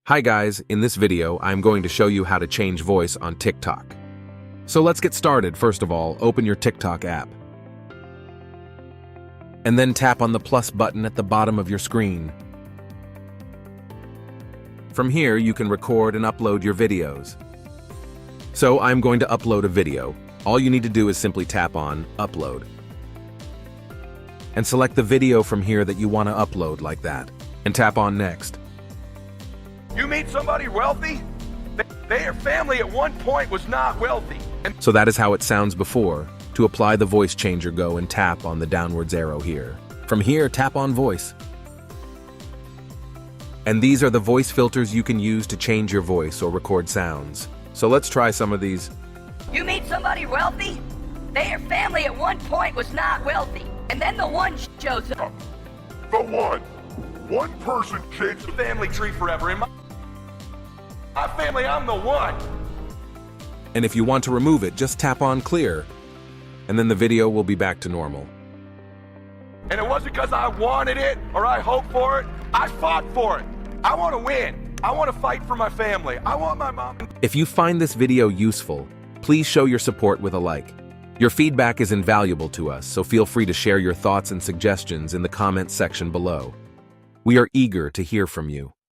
Hi guys, in this video, I'm going to show you how to change voice on TikTok. So let's get started. First of all, open your TikTok app. And then tap on the plus button at the bottom of your screen. From here, you can record and upload your videos. So I'm going to upload a video. All you need to do is simply tap on Upload. And select the video from here that you want to upload like that. And tap on Next. You meet somebody wealthy? Their family at one point was not wealthy. So that is how it sounds before. To apply the voice changer, go and tap on the downwards arrow here. From here, tap on Voice. And these are the voice filters you can use to change your voice or record sounds. So let's try some of these. You meet somebody wealthy? Their family at one point was not wealthy. And then the one shows up. The one. One person changed the family tree forever. In my family, I'm the one. And if you want to remove it, just tap on Clear. And then the video will be back to normal. And it wasn't because I wanted it or I hoped for it. I fought for it. I want to win. I want to fight for my family. I want my mom. If you find this video useful, please show your support with a like. Your feedback is invaluable to us, so feel free to share your thoughts and suggestions in the comments section below. We are eager to hear from you.